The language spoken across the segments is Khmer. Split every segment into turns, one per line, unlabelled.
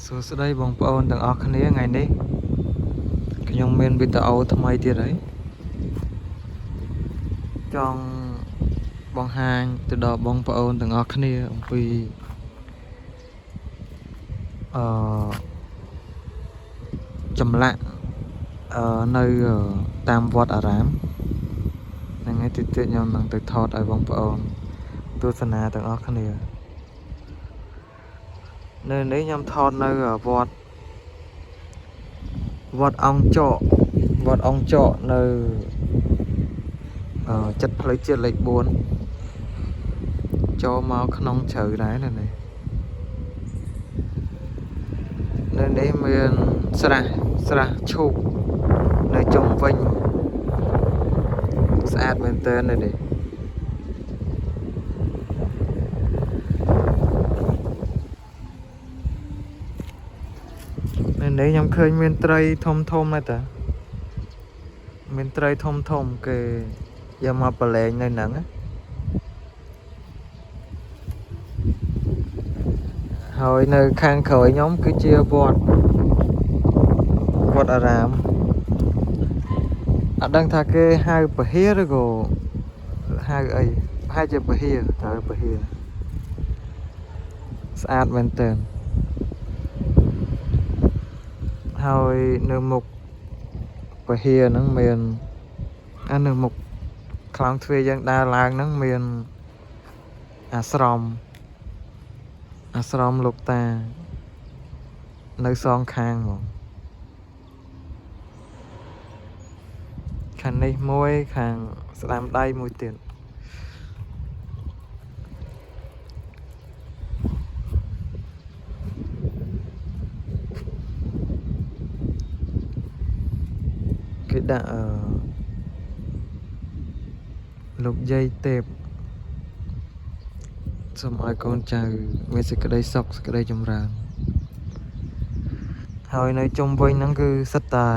សួស្តីបងប្អូនទាំងអស់គ្នាថ្ងៃនេះខ្ញុំមានវីដេអូថ្មីទៀតហើយចង់បង្ហាញទៅដល់បងប្អូនទាំងអស់គ្នាអំពីចម្លាក់នៅតាមវត្តអារាមហ្នឹងហើយតិចខ្ញុំនឹងទៅថតឲ្យបងប្អូនទស្សនាទាំងអស់គ្នានៅនេះខ្ញុំថតនៅវត្តអង្គចកនៅចិត្តផ្លូវជាតិលេខ4ចូលមកក្នុងជ្រៅដែរនៅនេះមានស្រះឈូកនៅជុំវិញស្អាតមែនទែននៅនេះខ្ញុំឃើញមានត្រីធំណាស់តាមានត្រីធំគេយកមកប្រឡែងនៅហ្នឹងហើយនៅខាងក្រោយខ្ញុំគឺជាវត្តអារាមអត់ដឹងថាគេហៅពហិរឬក៏ហៅអីប្រហែលជាពហិរស្អាតមែនទែនហើយនៅមុខពហិរហ្នឹងមាននៅមុខខ្លោងទ្វារយើងដើរឡើងហ្នឹងមានអាស្រមលោកតានៅសងខាងហ្មងខាងនេះមួយខាងស្ដាំដៃមួយទៀតគេដាក់លោកយាយទេពសូមឲ្យកូនចៅមានសេចក្តីសុខសេចក្តីចម្រើនហើយនៅជុំវិញហ្នឹងគឺសិតតែ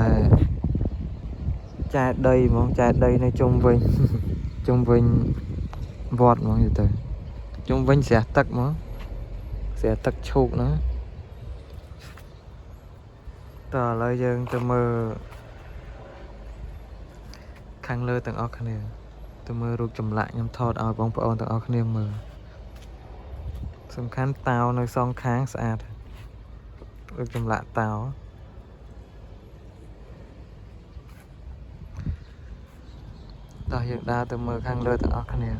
ចែកដីហ្មងចែកដីនៅជុំវិញវត្តហ្មងទៅជុំវិញស្រះទឹកហ្មងស្រះទឹកឈូកហ្នឹងតើឥឡូវយើងទៅមើលខាងលើទាំងអស់គ្នាទៅមើលរូបចម្លាក់ខ្ញុំថតឲ្យបងប្អូនទាំងអស់គ្នាមើលសំខាន់តាវនៅសងខាងស្អាតរូបចម្លាក់តាវតោះយើងដើរទៅមើលខាងលើទាំងអស់គ្នា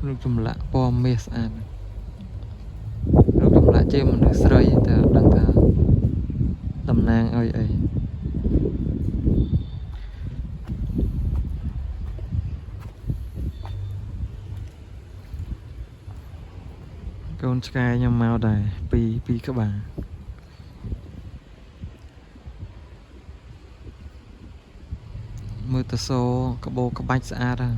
រូបចម្លាក់ពណ៌មាសស្អាតរូបចម្លាក់ជាមនុស្សស្រីតែដឹងថាតំណាងឲ្យអីកូនឆ្កែខ្ញុំមកដែរពីរក្បាលមើលតសូក្បូរក្បាច់ស្អាតហ្នឹង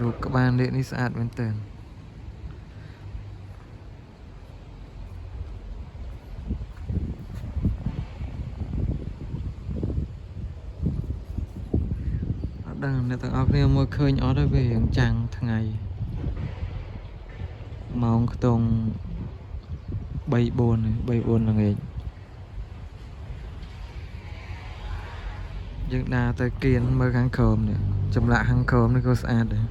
រូបក្បាលនេះស្អាតមែនទែនអត់ដឹងអ្នកទាំងអស់គ្នាមើលឃើញអត់ទេវារៀងចាំងថ្ងៃម៉ោងខ្ទង់3 4ល្ងាចយើងដើរទៅគៀនមើលខាងក្រោមនេះចម្លាក់ខាងក្រោមនេះក៏ស្អាតដែរ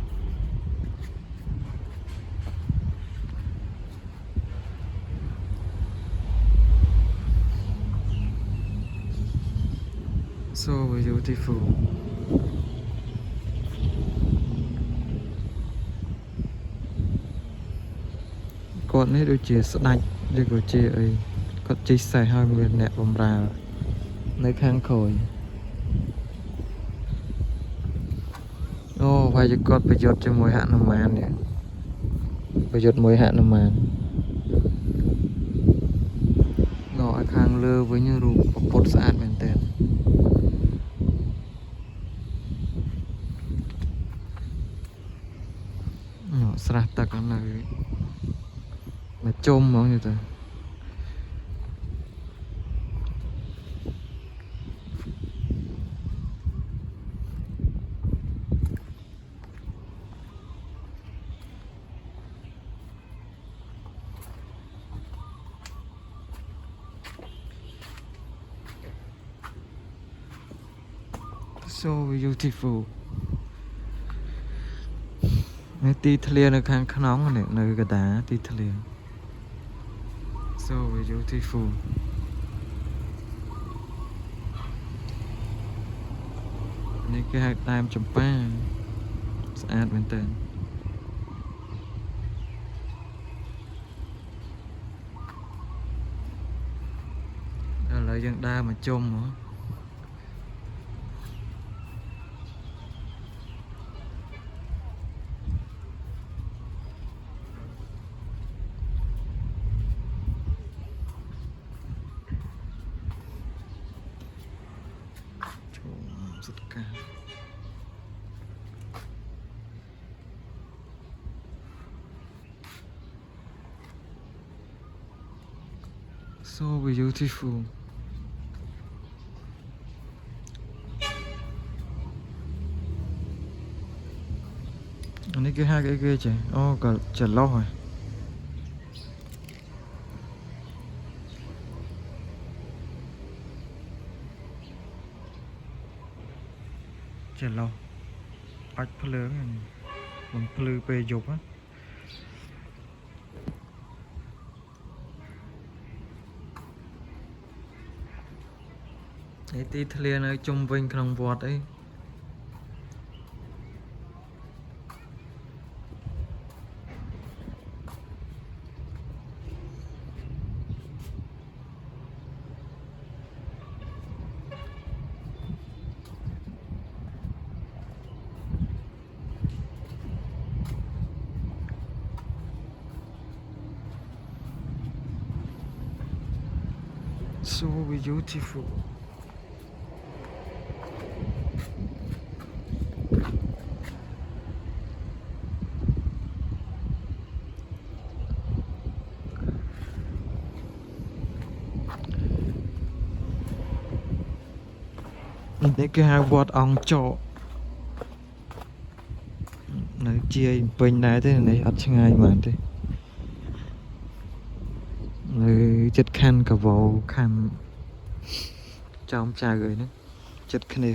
So beautiful គាត់នេះដូចជាស្ដេចឬក៏ជាអីគាត់ជិះសេះឲ្យមានអ្នកបម្រើនៅខាងក្រោយអូវាយគាត់ប្រយុទ្ធជាមួយហនុមាននេះប្រយុទ្ធមួយហនុមាននៅខាងលើវិញរូបពុទ្ធស្អាតមែនទែនស្រះទឹកនៅមកជុំហ្មងទៅ so beautiful នេះទីធ្លានៅខាងក្នុងនេះនៅកដាទីធ្លា so beautiful នេះគេហៅដើមចម្ប៉ាស្អាតមែនតើឥឡូវយើងដើរមកជុំហ៎សិតកាso beautiful អានេះគេហៅអីគេចេះអូក៏ចន្លោះហ៎ចន្លោះបាច់ភ្លើងមិនភ្លឺពេលយប់ហ្នឹងឯទីធ្លានៅជុំវិញក្នុងវត្តអីso beautiful នេះគេហៅវត្តអង្គចកនៅជាយពេញដែរទេនេះអត់ឆ្ងាយមែនទេនៅចិត្តខណ្ឌកវោខណ្ឌចោមចៅអីហ្នឹងចិត្តគ្នា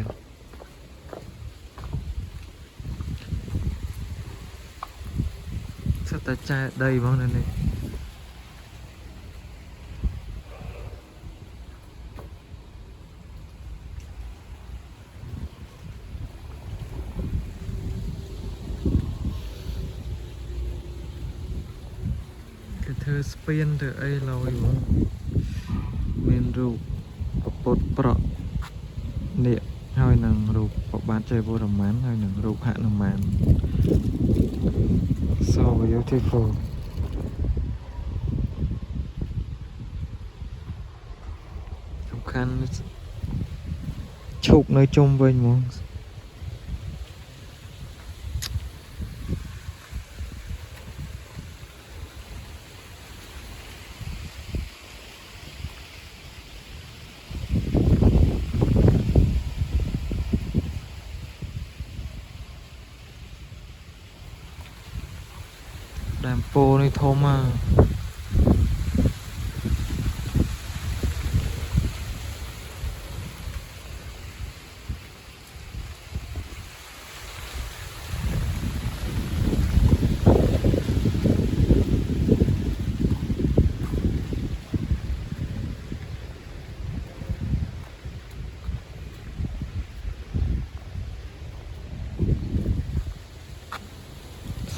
សិតតែចែដីហ្មងនៅនេះធ្វើស្ពានធ្វើអីឡើយបងមានរូបពុទ្ធប្រក់នេះហើយនឹងរូបព្រះបាទជ័យវរ្ម័នហើយនឹងរូបហនុមាន so beautiful សំខាន់ឈប់នៅជុំវិញហ្មងដើមពោនេះធំហ่ะ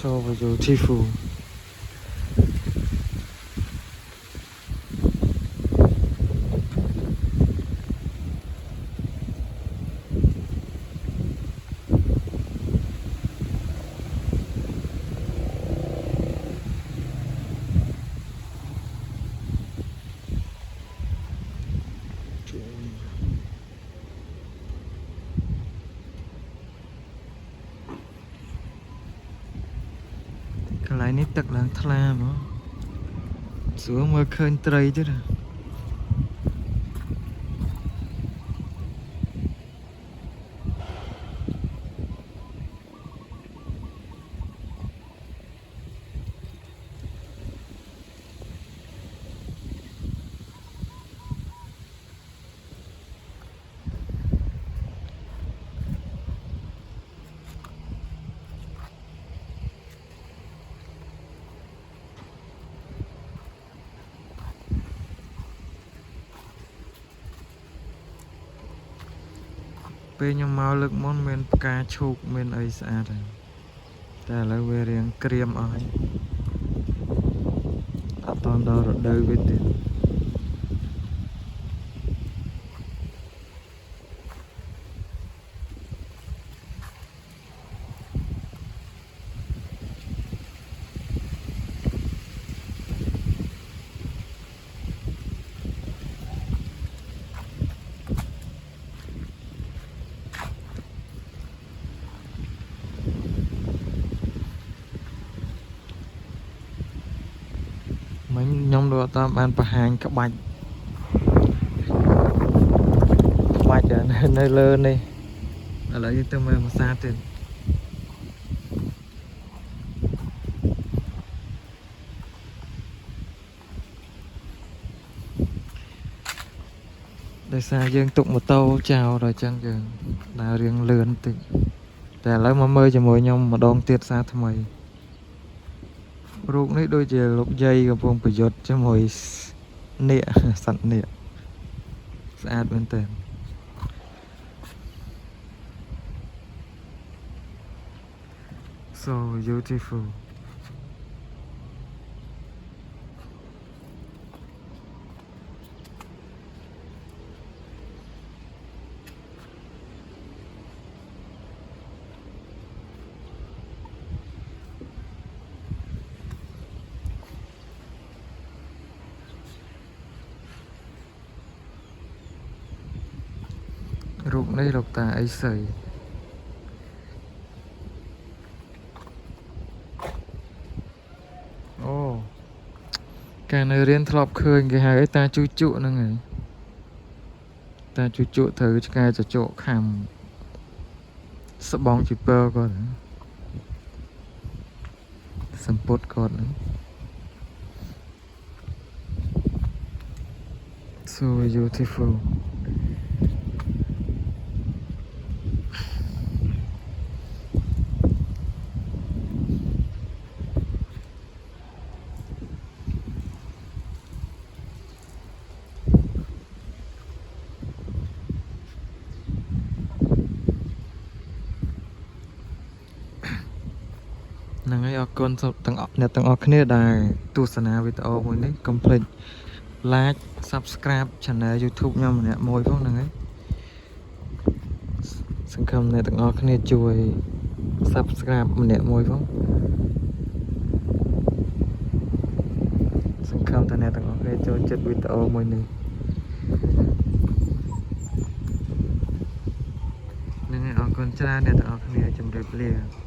so beautiful កន្លែងនេះទឹកឡើងថ្លាហ្មងស្រួលមើលឃើញត្រីទៀត ពេលខ្ញុំមកលើកមុនមានផ្កាឈូកមានអីស្អាតហើយតែឥឡូវវារៀងក្រៀមអស់ហើយអត់តដល់រដូវវាទៀតមិញខ្ញុំដូចអត់តាមបានបង្ហាញក្បាច់នៅលើនេះឥឡូវយើងទៅមើលភាសាទៀតដោយសារយើងទុកម៉ូតូចោលដល់អញ្ចឹងយើងដើររៀងលឿនតិចតែឥឡូវមកមើលជាមួយខ្ញុំម្ដងទៀតសារថ្មីរូបនេះដូចជាលោកយាយកំពុងប្រយុទ្ធជាមួយនាគសត្វនាគស្អាតមែនតើSo beautiful រូបនេះលោកតាអីសីអូកាលនៅរៀនធ្លាប់ឃើញគេហៅតាជូជក់ហ្នឹងហើយតាជូជក់ត្រូវឆ្កែចចកខំស្បងជីពើគាត់សម្ពុតគាត់ហ្នឹង So beautiful ហ្នឹងហើយអរគុណទាំងអ្នកទាំងអស់គ្នាដែលទស្សនាវីដេអូមួយនេះកុំភ្លេច like subscribe channel YouTube ខ្ញុំម្នាក់មួយផងហ្នឹងហើយសង្ឃឹមអ្នកទាំងអស់គ្នាជួយ subscribe ម្នាក់មួយផងសង្ឃឹមថាអ្នកទាំងអស់គ្នាចូលចិត្តវីដេអូមួយនេះហ្នឹងហើយអរគុណច្រើនអ្នកទាំងអស់គ្នាជម្រាបលា